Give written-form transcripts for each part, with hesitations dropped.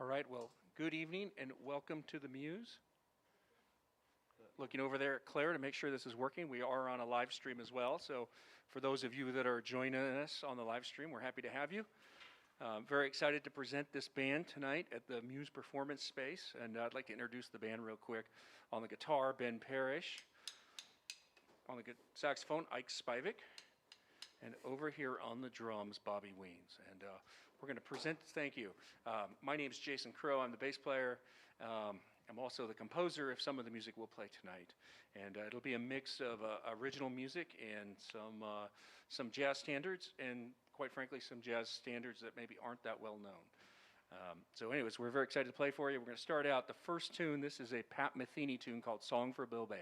right, well, good evening and welcome to the Muse. Looking over there at Claire to make sure this is working. We are on a live stream as well, so for those of you that are joining us on the live stream, we're happy to have you. Very excited to present this band tonight at the Muse Performance Space, and I'd like to introduce the band real quick. On the guitar, Ben Parrish. On the saxophone, Ike Spivak. And over here on the drums, Bobby Weens. And we're going to present, thank you. My name is Jason Crowe. I'm the bass player. I'm also the composer of some of the music we'll play tonight. And it'll be a mix of original music and some jazz standards, and quite frankly, some jazz standards that maybe aren't that well known. So anyways, we're very excited to play for you. We're going to start out the first tune. This is a Pat Metheny tune called Song for Bilbao.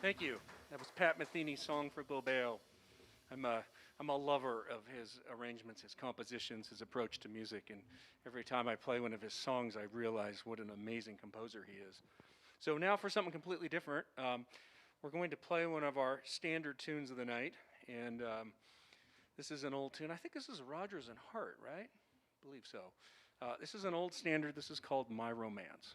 Thank you. That was Pat Metheny's song for Bilbao. I'm a lover of his arrangements, his compositions, his approach to music, and every time I play one of his songs, I realize what an amazing composer he is. So now for something completely different, we're going to play one of our standard tunes of the night, and this is an old tune. I think this is Rodgers and Hart, right? I believe so. This is an old standard. This is called My Romance.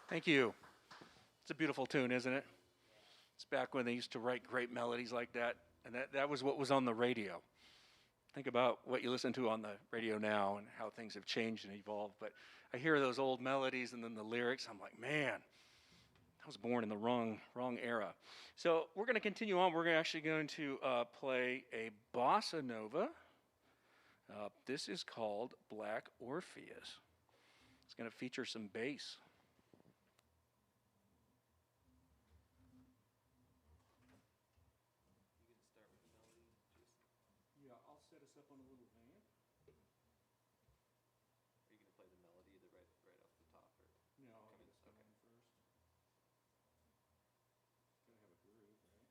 Thank you. It's a beautiful tune, isn't it? It's back when they used to write great melodies like that, and that was what was on the radio. Think about what you listen to on the radio now and how things have changed and evolved. But I hear those old melodies and then the lyrics. I'm like, man, I was born in the wrong era. So we're going to continue on. We're actually going to play a bossa nova. This is called Black Orpheus. It's going to feature some bass. Set us up on a little van. Are you going to play the melody right off the top? Or no, I'll get this going first. It's going to have a groove, right?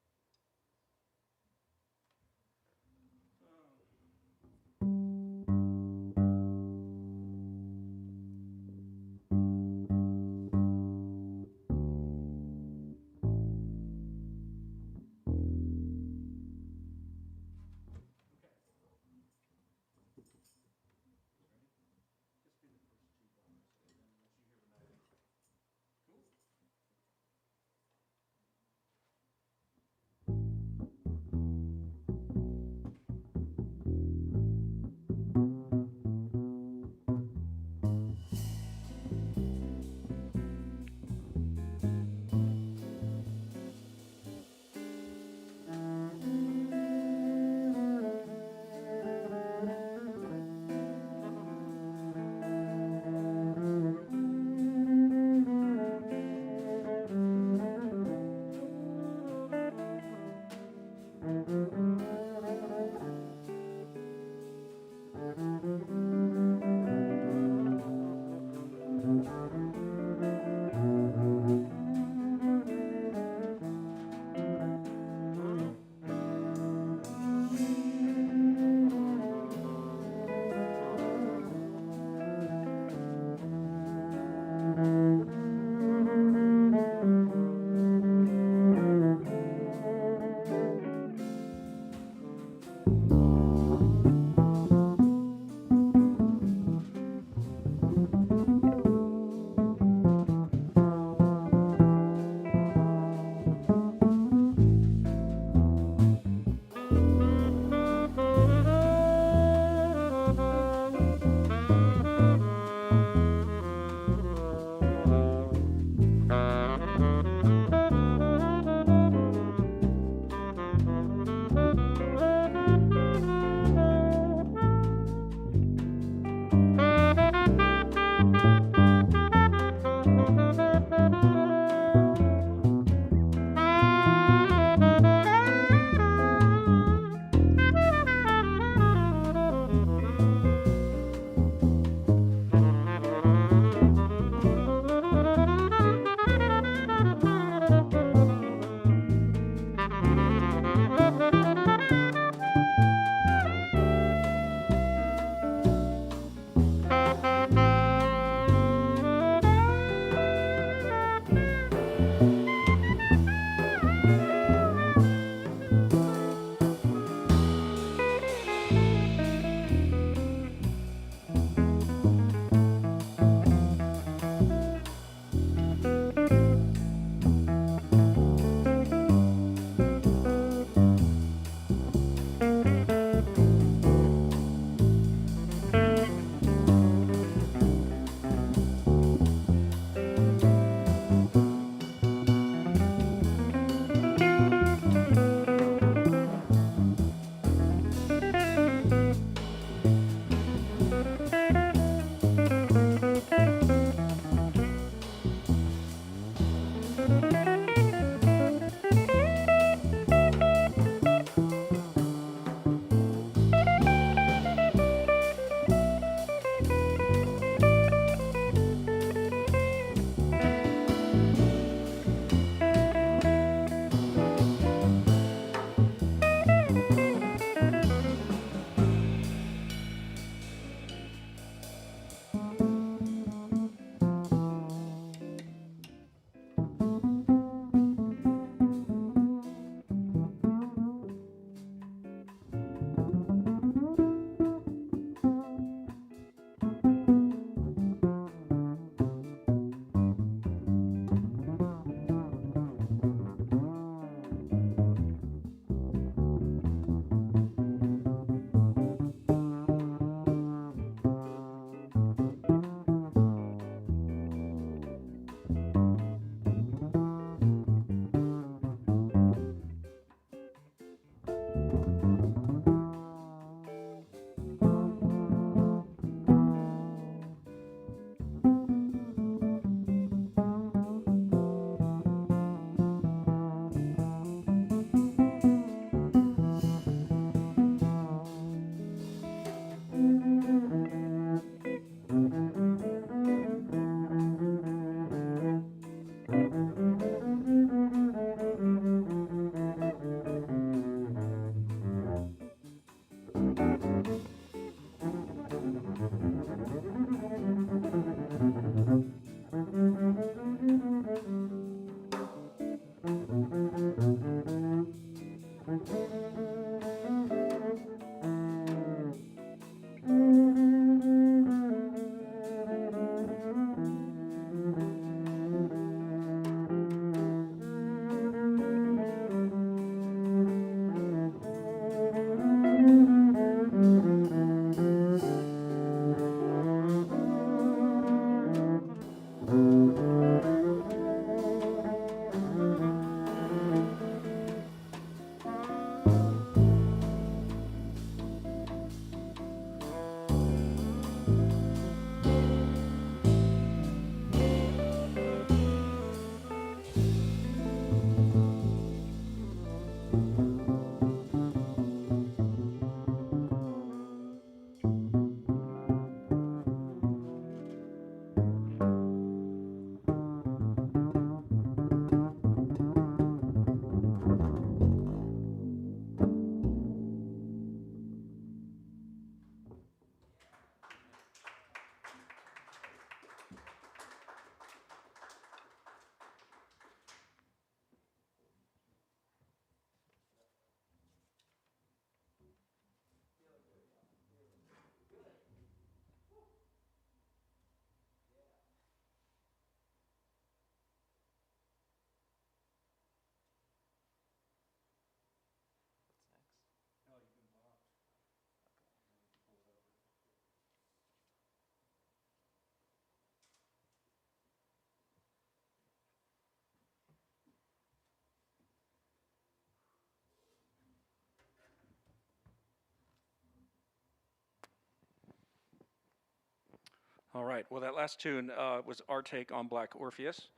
All right. Well, that last tune was our take on Black Orpheus.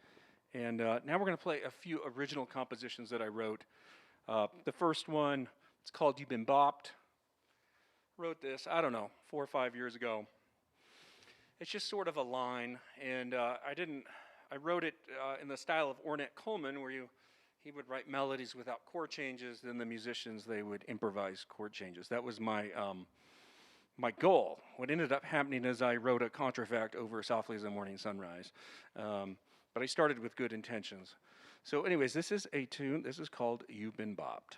And now we're going to play a few original compositions that I wrote. The first one, it's called You've Been Bopped. Wrote this, I don't know, 4 or 5 years ago. It's just sort of a line, and I wrote it in the style of Ornette Coleman, where he would write melodies without chord changes, then the musicians, they would improvise chord changes. That was my goal. What ended up happening is I wrote a contrafact over Softly as the Morning Sunrise. But I started with good intentions. So anyways, this is a tune. This is called You've Been Bopped.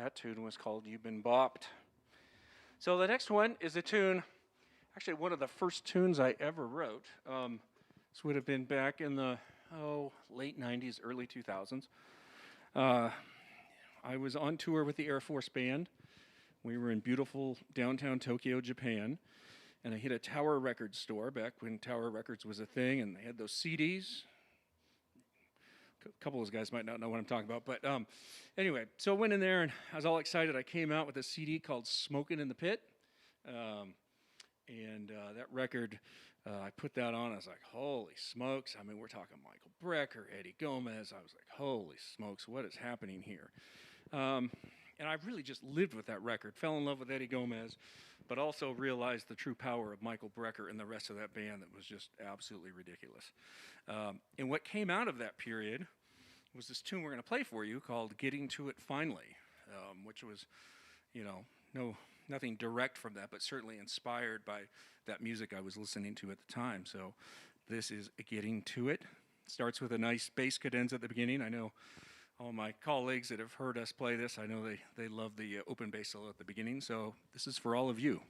That tune was called You've Been Bopped. So the next one is a tune, actually one of the first tunes I ever wrote. This would have been back in the late 90s, early 2000s. I was on tour with the Air Force Band. We were in beautiful downtown Tokyo, Japan. And I hit a Tower Records store back when Tower Records was a thing, and they had those CDs. A couple of those guys might not know what I'm talking about, but anyway, so I went in there and I was all excited. I came out with a CD called Smokin' in the Pit, and that record, I put that on. I was like, holy smokes. I mean, we're talking Michael Brecker, Eddie Gomez. I was like, holy smokes, what is happening here? And I really just lived with that record, fell in love with Eddie Gomez, but also realized the true power of Michael Brecker and the rest of that band that was just absolutely ridiculous. And what came out of that period was this tune we're going to play for you called Getting to It Finally, which was, nothing direct from that, but certainly inspired by that music I was listening to at the time. So this is Getting to It. Starts with a nice bass cadenza at the beginning. I know all my colleagues that have heard us play this, I know they love the open bass solo at the beginning, so this is for all of you.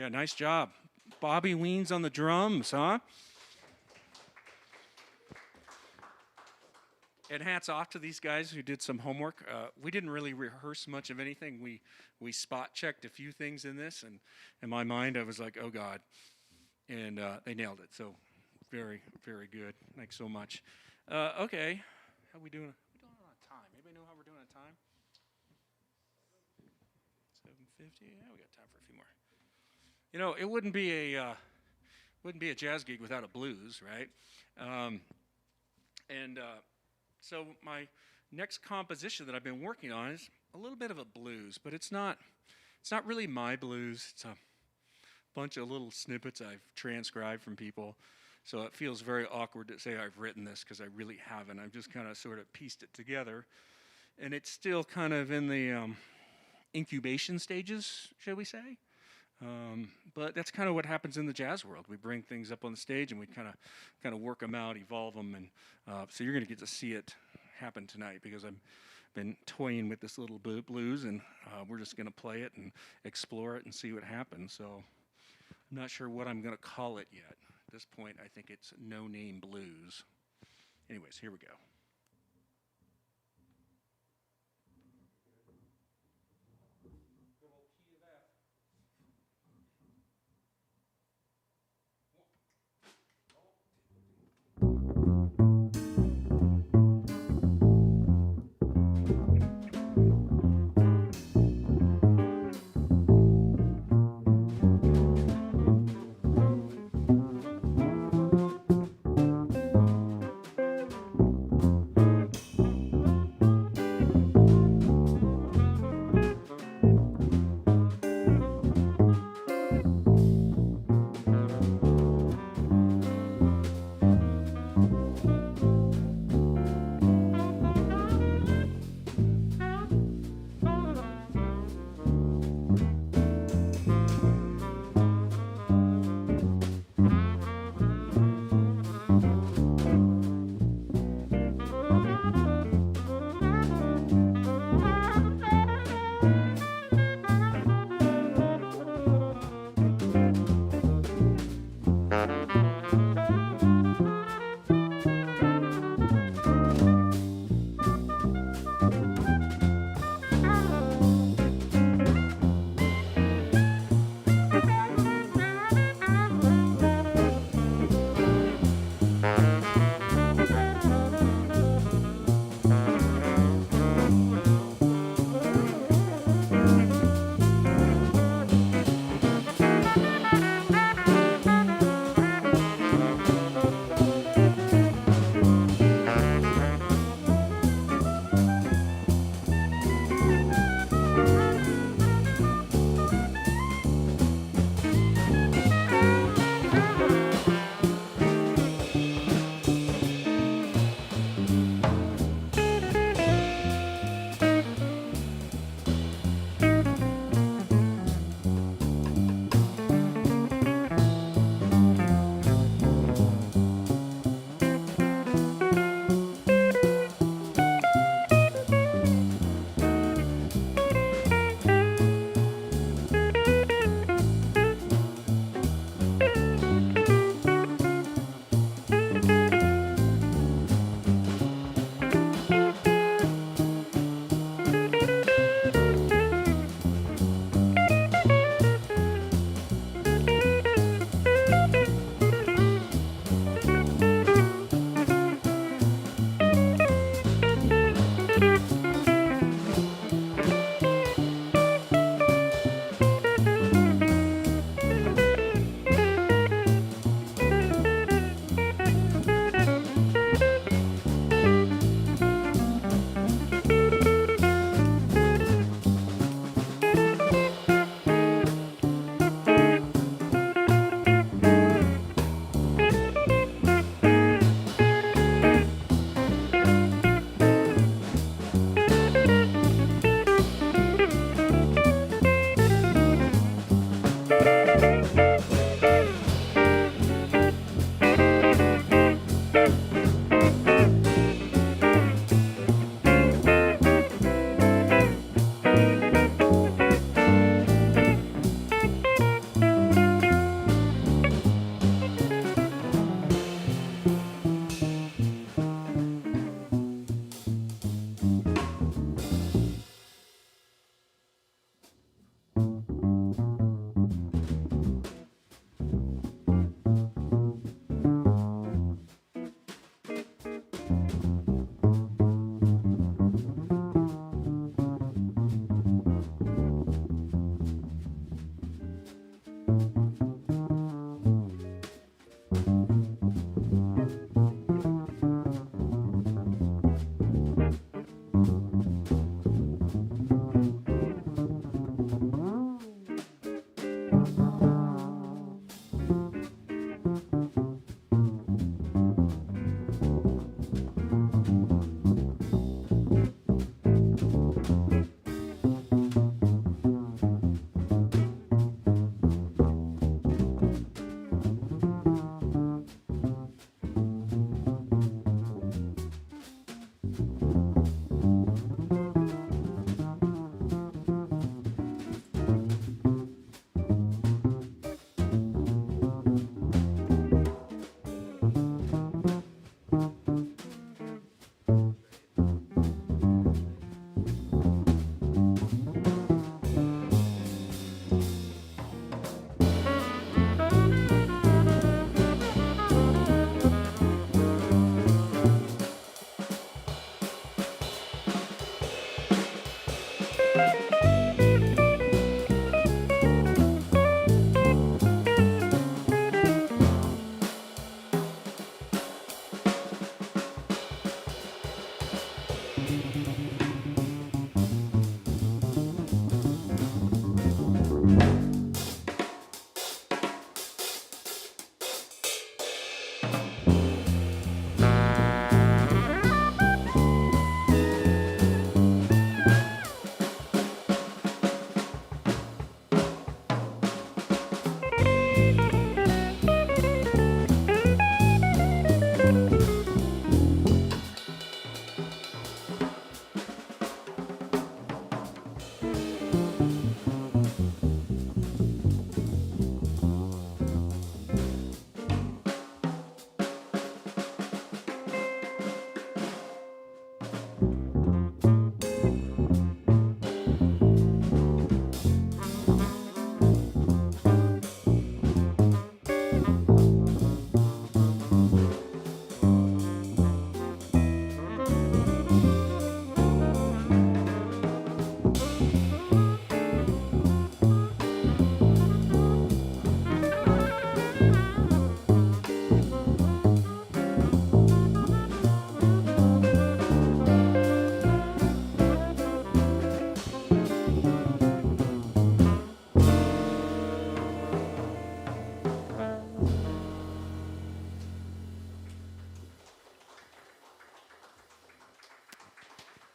Yeah, nice job. Bobby Weens on the drums, huh? And hats off to these guys who did some homework. We didn't really rehearse much of anything. We spot checked a few things in this, and in my mind, I was like, oh God. And they nailed it. So very, very good. Thanks so much. Okay. How we doing? We doing on time? Anybody know how we're doing on time? 7:50. Yeah, we got time for a few more. You know, it wouldn't be a jazz gig without a blues, right? So my next composition that I've been working on is a little bit of a blues, but it's not really my blues. It's a bunch of little snippets I've transcribed from people. So it feels very awkward to say I've written this because I really haven't. I've just kind of sort of pieced it together. And it's still kind of in the incubation stages, shall we say. But that's kind of what happens in the jazz world. We bring things up on the stage and we kind of work them out, evolve them, and so you're going to get to see it happen tonight because I've been toying with this little blues, and we're just going to play it and explore it and see what happens. So I'm not sure what I'm going to call it yet. At this point, I think it's No Name Blues. Anyways, here we go.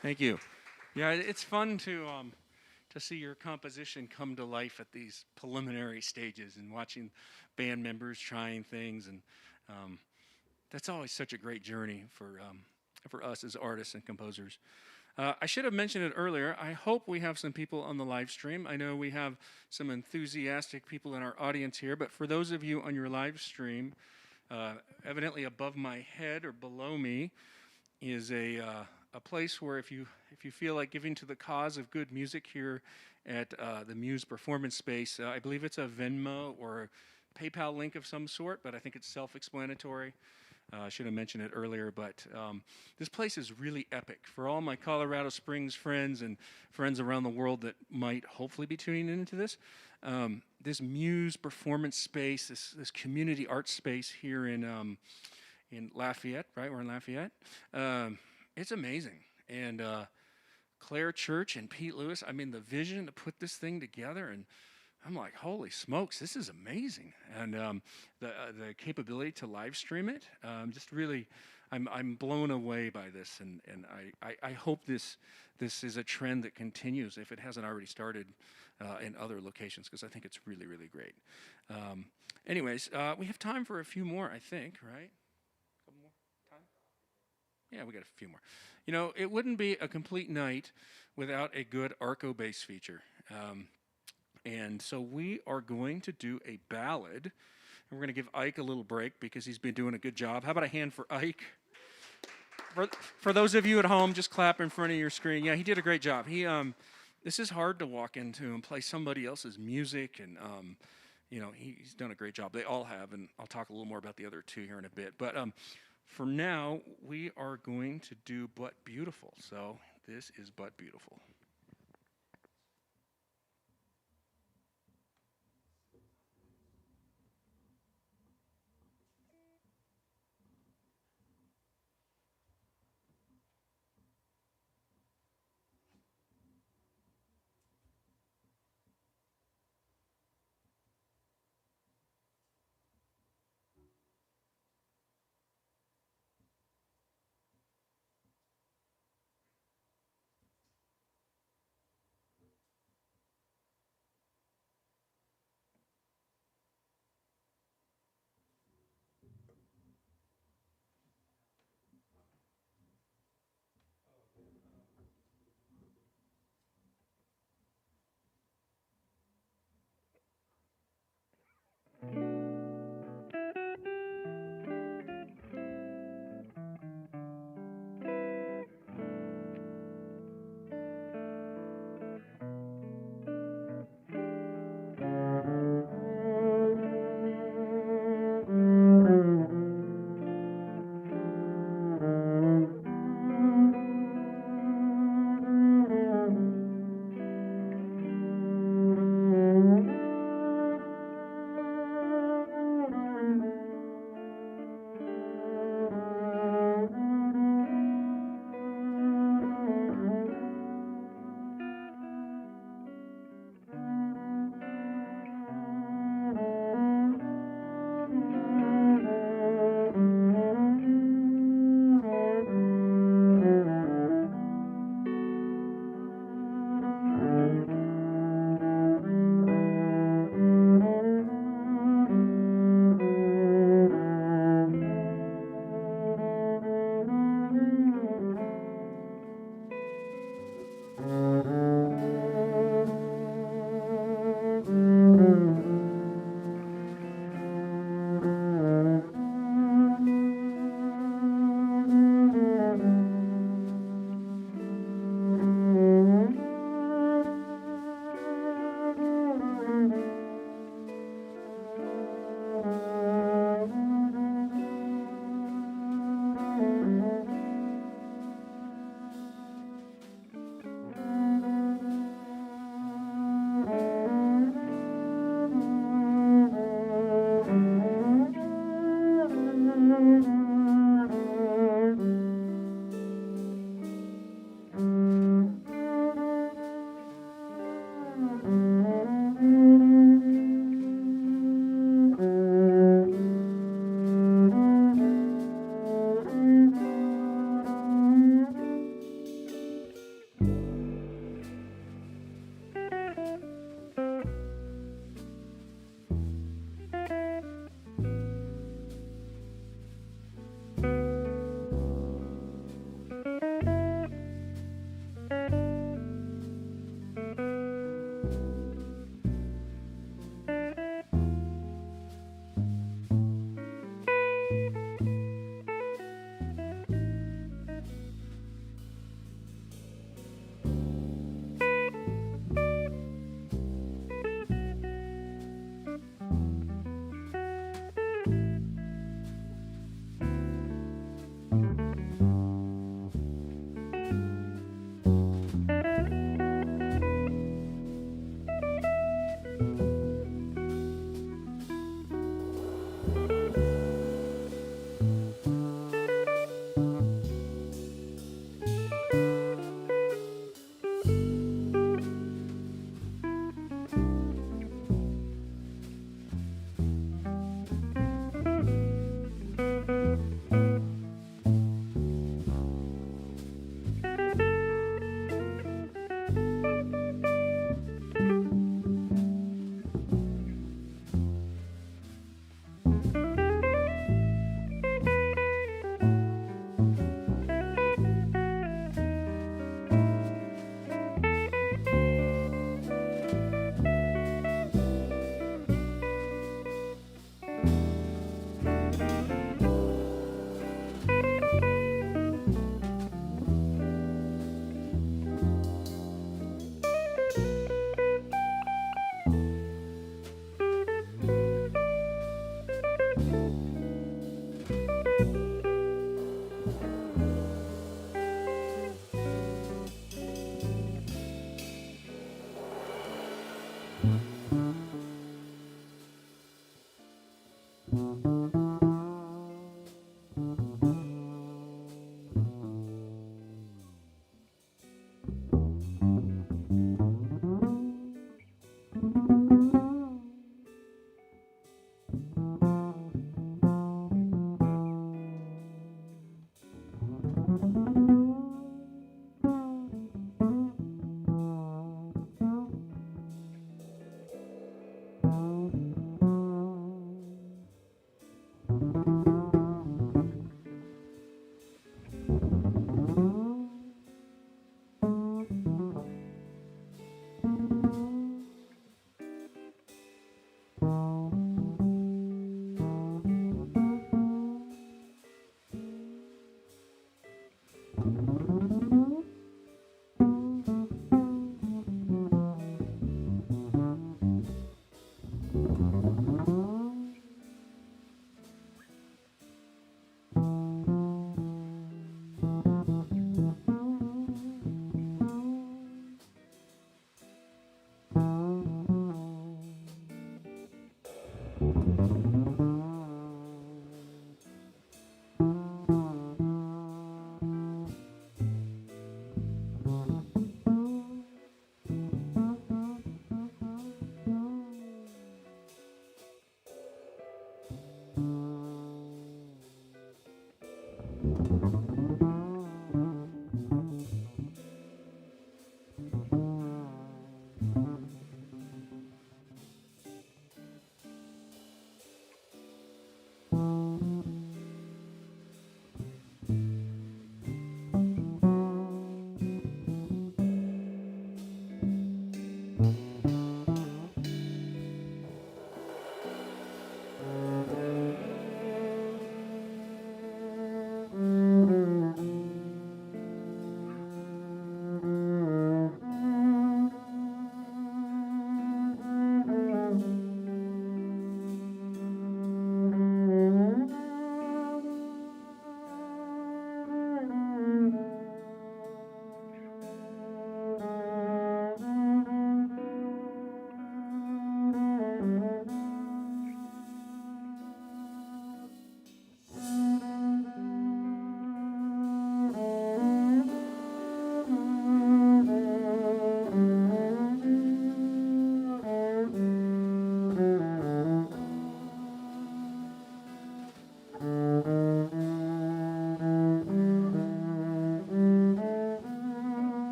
Thank you. Yeah, it's fun to see your composition come to life at these preliminary stages and watching band members trying things, and um, that's always such a great journey for us as artists and composers. I should have mentioned it earlier. I hope we have some people on the live stream. I know we have some enthusiastic people in our audience here, but for those of you on your live stream, uh, evidently above my head or below me is a place where if you feel like giving to the cause of good music here at the Muse Performance Space, I believe it's a Venmo or a PayPal link of some sort, but I think it's self-explanatory. I should have mentioned it earlier, but this place is really epic. For all my Colorado Springs friends and friends around the world that might hopefully be tuning into this, this Muse Performance Space, this community art space here in Lafayette, right? We're in Lafayette. It's amazing. And Claire Church and Pete Lewis, I mean, the vision to put this thing together, and I'm like, holy smokes, this is amazing. And the capability to live stream it, just really, I'm blown away by this. And I hope this is a trend that continues if it hasn't already started in other locations, because I think it's really, really great. Anyways, we have time for a few more, I think, right? Couple more time? Yeah, we got a few more. You know, it wouldn't be a complete night without a good Arco bass feature. And so we are going to do a ballad. And we're going to give Ike a little break because he's been doing a good job. How about a hand for Ike? For those of you at home, just clap in front of your screen. Yeah, he did a great job. This is hard to walk into and play somebody else's music, and you know, he's done a great job. They all have, and I'll talk a little more about the other two here in a bit. But for now, we are going to do But Beautiful. So this is But Beautiful.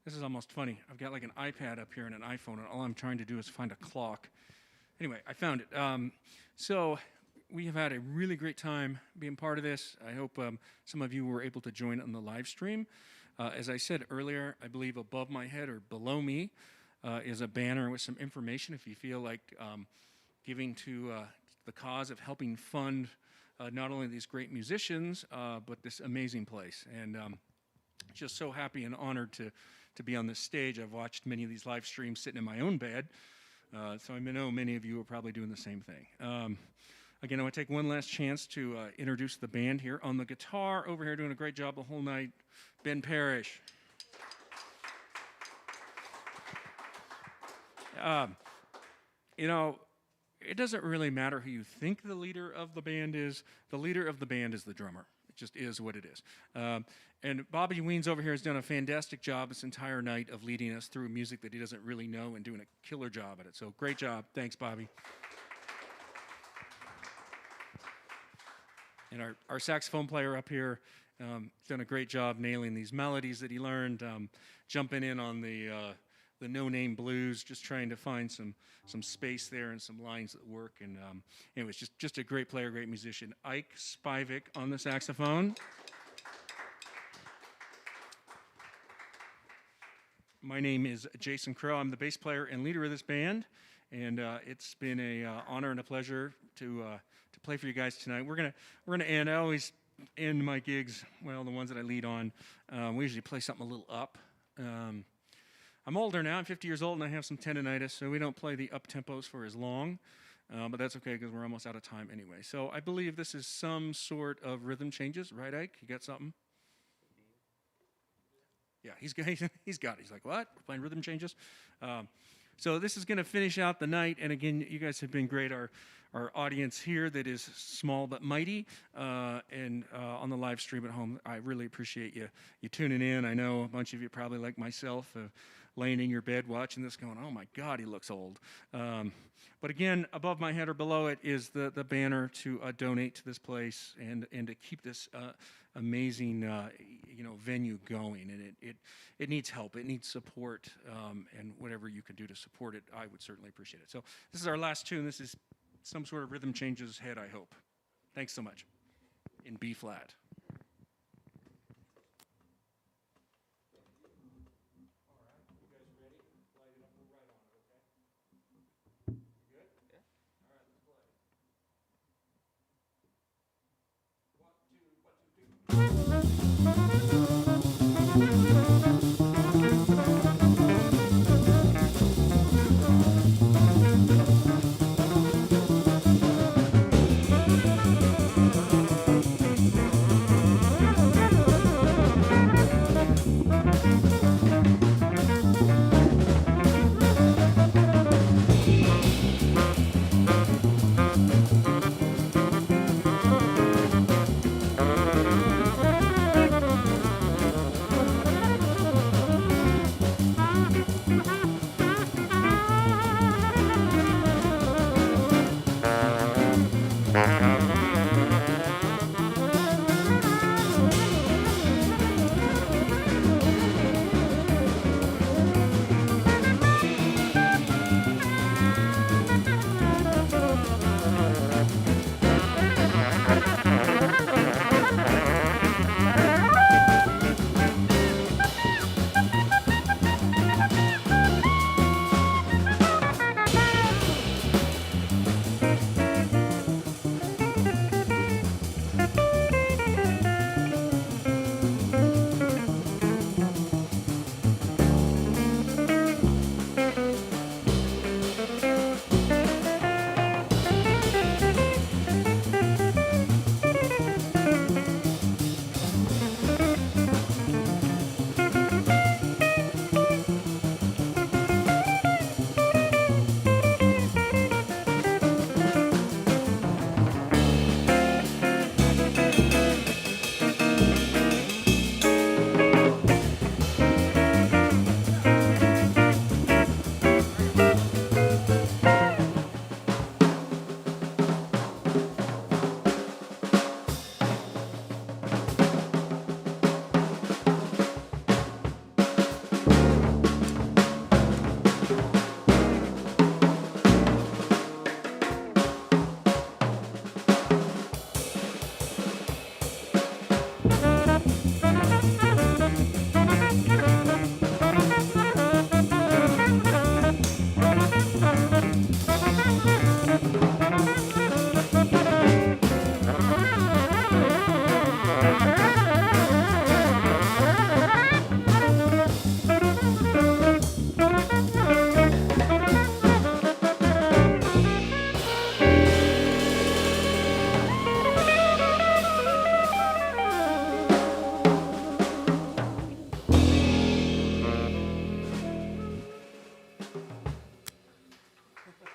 This is almost funny. I've got like an iPad up here and an iPhone, and all I'm trying to do is find a clock. Anyway, I found it. So we have had a really great time being part of this. I hope some of you were able to join on the live stream. As I said earlier, I believe above my head or below me is a banner with some information if you feel like giving to the cause of helping fund not only these great musicians, but this amazing place. And just so happy and honored to be on this stage. I've watched many of these live streams sitting in my own bed, so I know many of you are probably doing the same thing. Again, I want to take one last chance to introduce the band here. On the guitar, over here doing a great job the whole night, Ben Parrish. You know, it doesn't really matter who you think the leader of the band is. The leader of the band is the drummer. It just is what it is. And Bobby Weens over here has done a fantastic job this entire night of leading us through music that he doesn't really know and doing a killer job at it. So great job. Thanks, Bobby. And our saxophone player up here done a great job nailing these melodies that he learned, jumping in on the no-name blues, just trying to find some space there and some lines that work. And anyways, just a great player, great musician. Ike Spivak on the saxophone. My name is Jason Crowe. I'm the bass player and leader of this band, and it's been a honor and a pleasure to play for you guys tonight. We're gonna end. I always end my gigs, well, the ones that I lead on. We usually play something a little up. I'm older now. I'm 50 years old, and I have some tendonitis, so we don't play the up tempos for as long. But that's okay because we're almost out of time anyway. So I believe this is some sort of rhythm changes, right, Ike? You got something? Yeah, he's got it. He's like, what? We're playing rhythm changes? So this is going to finish out the night. And again, you guys have been great. Our audience here that is small but mighty, and on the live stream at home, I really appreciate you tuning in. I know a bunch of you probably like myself, laying in your bed watching this going, oh my God, he looks old. But again, above my head or below it is the banner to donate to this place and to keep this amazing venue going. And it needs help. It needs support. And whatever you can do to support it, I would certainly appreciate it. So this is our last tune. This is some sort of rhythm changes head, I hope. Thanks so much. In B flat.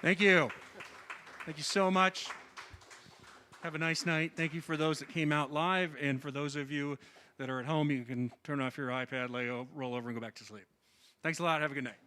Thank you. Thank you so much. Have a nice night. Thank you for those that came out live, and for those of you that are at home, you can turn off your iPad, roll over, and go back to sleep. Thanks a lot. Have a good night.